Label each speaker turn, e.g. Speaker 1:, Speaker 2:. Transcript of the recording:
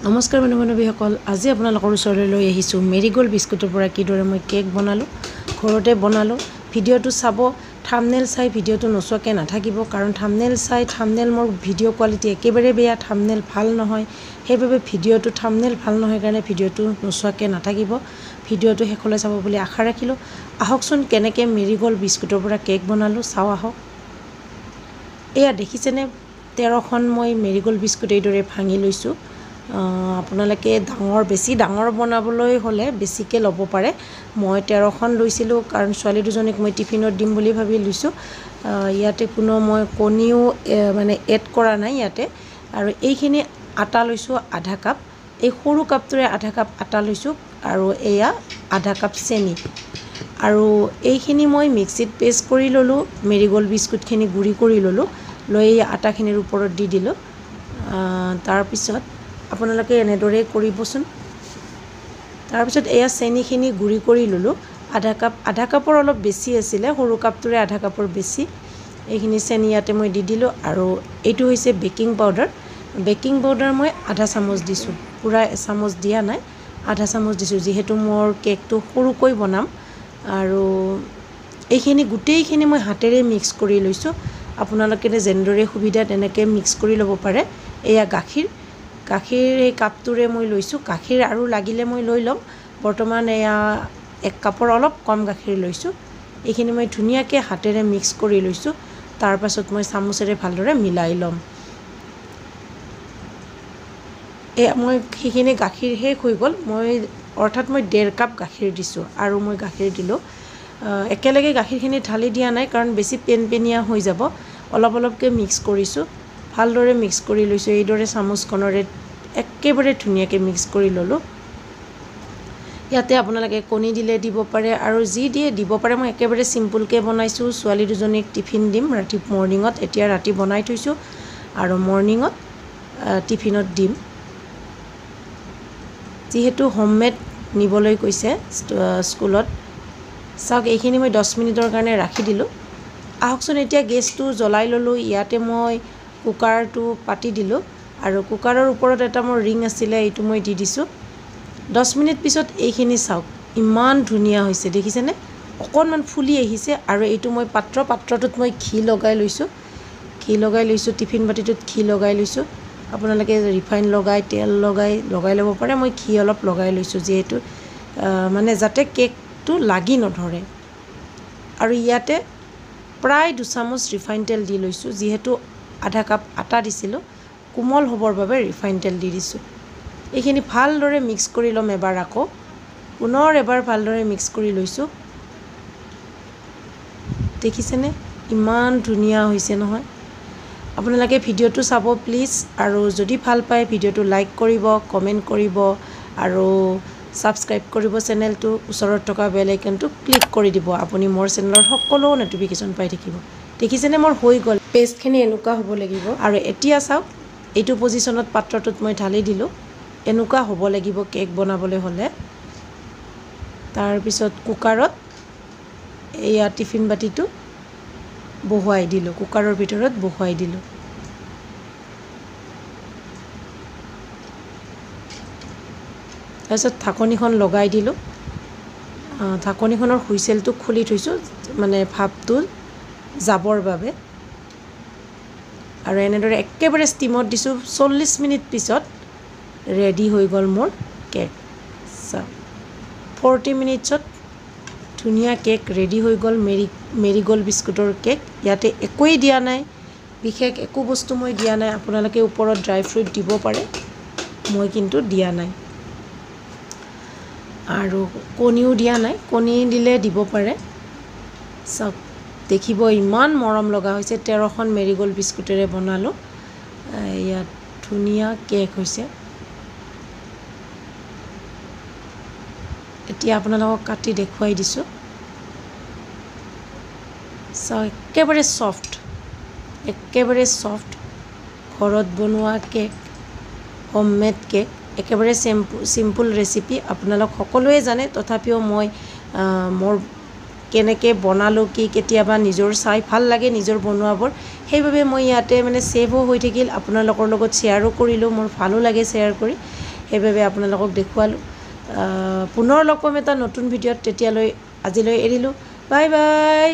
Speaker 1: নমস্কাৰ বন্ধু-বান্ধৱীসকল, আজি আপোনালোকৰ ওচৰলৈ লৈ আহিছোঁ মেৰিগোল্ড বিস্কুটৰ পৰা কিদৰে মই কেক বনালোঁ, ঘৰতে বনালোঁ। ভিডিঅ'টো চাব, থাম্বনেল চাই ভিডিঅ'টো নোচোৱাকৈ নাথাকিব, কাৰণ থাম্বনেল মোৰ ভিডিঅ' কোৱালিটি একেবাৰে বেয়া, থাম্বনেল ভাল নহয়। সেইবাবে ভিডিঅ'টো থাম্বনেল ভাল নহয় কাৰণে ভিডিঅ'টো নোচোৱাকৈ নাথাকিব। ভিডিঅ'টো শেষলৈ চাব বুলি আশা ৰাখিলোঁ। আহকচোন কেনেকৈ মেৰিগোল্ড বিস্কুটৰ পৰা কেক বনালোঁ চাওঁ আহক। এয়া দেখিছেনে, 13খন মই মেৰিগোল্ড বিস্কুট এইদৰে ভাঙি লৈছোঁ। আপোনালোকে বেছি ডাঙৰ বনাবলৈ হ'লে বেছিকৈ ল'ব পাৰে। মই 13খন লৈছিলোঁ কাৰণ ছোৱালী দুজনীক মই টিফিনত দিম বুলি ভাবি লৈছোঁ। ইয়াতে কোনো মই কণীও মানে এড কৰা নাই ইয়াতে। আৰু এইখিনি আটা লৈছোঁ আধা কাপ, এই সৰু কাপটোৰে আধা কাপ আটা লৈছোঁ, আৰু এয়া আধা কাপ চেনি। আৰু এইখিনি মই মিক্সিত পেষ্ট কৰি ল'লোঁ, মেৰিগোল্ড বিস্কুটখিনি গুড়ি কৰি ল'লোঁ, লৈ আটাখিনিৰ ওপৰত দি দিলোঁ। তাৰপিছত আপোনালোকে এনেদৰে কৰিবচোন। তাৰপিছত এয়া চেনিখিনি গুড়ি কৰি ল'লোঁ, আধা কাপৰ অলপ বেছি আছিলে, সৰু কাপটোৰে আধা কাপৰ বেছি। এইখিনি চেনি ইয়াতে মই দি দিলোঁ। আৰু এইটো হৈছে বেকিং পাউডাৰ মই আধা চামুচ দিছোঁ, পূৰা এচামুচ দিয়া নাই, আধা চামুচ দিছোঁ, যিহেতু মোৰ কেকটো সৰুকৈ বনাম। আৰু এইখিনি গোটেইখিনি মই হাতেৰে মিক্স কৰি লৈছোঁ। আপোনালোকে যেনেদৰে সুবিধা তেনেকৈ মিক্স কৰি ল'ব পাৰে। এয়া গাখীৰ এই কাপটোৰে মই লৈছোঁ, গাখীৰ আৰু লাগিলে মই লৈ ল'ম। বৰ্তমান এয়া 1 কাপৰ অলপ কম গাখীৰ লৈছোঁ। এইখিনি মই ধুনীয়াকৈ হাতেৰে মিক্স কৰি লৈছোঁ। তাৰপাছত মই চামুচেৰে ভালদৰে মিলাই ল'ম। মই সেইখিনি গাখীৰ শেষ হৈ গ'ল, অৰ্থাৎ মই 1.5 কাপ গাখীৰ দিছোঁ, আৰু মই গাখীৰ দিলোঁ। একেলগে গাখীৰখিনি ঢালি দিয়া নাই কাৰণ বেছি পেনপেনীয়া হৈ যাব, অলপ অলপকৈ মিক্স কৰিছোঁ। ভালদৰে মিক্স কৰি লৈছোঁ, এইদৰে চামুচখনেৰে একেবাৰে ধুনীয়াকৈ মিক্স কৰি ল'লোঁ। ইয়াতে আপোনালোকে কণী দিলে দিব পাৰে, আৰু যি দিয়ে দিব পাৰে। মই একেবাৰে চিম্পুলকৈ বনাইছোঁ, ছোৱালী দুজনীক টিফিন দিম মৰ্ণিঙত। এতিয়া ৰাতি বনাই থৈছোঁ আৰু মৰ্ণিঙত টিফিনত দিম, যিহেতু হোমমেড নিবলৈ কৈছে স্কুলত। চাওক, এইখিনি মই 10 মিনিটৰ কাৰণে ৰাখি দিলোঁ। আহকচোন এতিয়া গেছটো জ্বলাই ল'লোঁ। ইয়াতে মই কুকাৰটো পাতি দিলোঁ, আৰু কুকাৰৰ ওপৰত এটা মোৰ ৰিং আছিলে, এইটো মই দি দিছোঁ। 10 মিনিট পিছত এইখিনি চাওক, ইমান ধুনীয়া হৈছে, দেখিছেনে? অকণমান ফুলি আহিছে। আৰু এইটো মই পাত্ৰটোত মই ঘি লগাই লৈছোঁ, টিফিন বাতিটোত ঘি লগাই লৈছোঁ। আপোনালোকে ৰিফাইন লগাই, তেল লগাই ল'ব পাৰে। মই ঘি অলপ লগাই লৈছোঁ, যিহেতু মানে যাতে কেকটো লাগি নধৰে। আৰু ইয়াতে প্ৰায় 2 চামুচ ৰিফাইন তেল দি লৈছোঁ, যিহেতু আধা কাপ আটা দিছিলোঁ, কোমল হ'বৰ বাবে ৰিফাইন তেল দি দিছোঁ। এইখিনি ভালদৰে মিক্স কৰি ল'ম। পুনৰ এবাৰ ভালদৰে মিক্স কৰি লৈছোঁ। দেখিছেনে ইমান ধুনীয়া হৈছে নহয়? আপোনালোকে ভিডিঅ'টো চাব প্লিজ, আৰু যদি ভাল পায় ভিডিঅ'টো লাইক কৰিব, কমেণ্ট কৰিব, আৰু ছাবস্ক্ৰাইব কৰিব চেনেলটো। ওচৰত থকা বেল আইকনটো ক্লিক কৰি দিব, আপুনি মোৰ চেনেলৰ সকলো ন'টিফিকেশ্যন পাই থাকিব। দেখিছেনে মোৰ হৈ গ'ল। পেষ্টখিনি এনেকুৱা হ'ব লাগিব। আৰু এতিয়া চাওক, এইটো পজিশ্যনত পাত্ৰটোত মই ঢালি দিলোঁ। এনেকুৱা হ'ব লাগিব কেক বনাবলৈ হ'লে। তাৰপিছত কুকাৰত এয়া টিফিন বাতিটো বহুৱাই দিলোঁ, কুকাৰৰ ভিতৰত বহুৱাই দিলোঁ। তাৰপিছত ঢাকনিখন লগাই দিলোঁ। ঢাকনিখনৰ হুইচেলটো খুলি থৈছোঁ, মানে ভাপটো যাবৰ বাবে। আৰু এনেদৰে একেবাৰে ষ্টিমত দিছোঁ। 40 মিনিট পিছত ৰেডি হৈ গ'ল মোৰ কেক। 40 মিনিটছত ধুনীয়া কেক ৰেডি হৈ গ'ল, মেৰিগোল্ড বিস্কুটৰ কেক। ইয়াতে একোৱেই দিয়া নাই, বিশেষ একো বস্তু মই দিয়া নাই। আপোনালোকে ওপৰত ড্ৰাই ফ্ৰুট দিব পাৰে, মই কিন্তু দিয়া নাই। আৰু কণীও দিয়া নাই, কণী দিলে দিব পাৰে। চাওক, দেখিব ইমান মৰম লগা হৈছে। 13খন মেৰিগোল্ড বিস্কুটেৰে বনালোঁ। ইয়াত ধুনীয়া কেক হৈছে। এতিয়া আপোনালোকক কাটি দেখুৱাই দিছোঁ। চাওক, একেবাৰে ছফ্ট, ঘৰত বনোৱা কেক, হোমমেড কেক। একেবাৰে চিম্পুল ৰেচিপি, আপোনালোক সকলোৱে জানে। তথাপিও মই মোৰ কেনেকৈ বনালোঁ, কেতিয়াবা নিজৰ চাই ভাল লাগে নিজৰ বনোৱাবোৰ, সেইবাবে মই ইয়াতে মানে ছেভো হৈ থাকিল, আপোনালোকৰ লগত শ্বেয়াৰো কৰিলোঁ। মোৰ ভালো লাগে শ্বেয়াৰ কৰি। সেইবাবে আপোনালোকক দেখুৱালোঁ পুনৰ লগ পাম এটা নতুন ভিডিঅ'ত তেতিয়ালৈ আজিলৈ এৰিলোঁ বাই বাই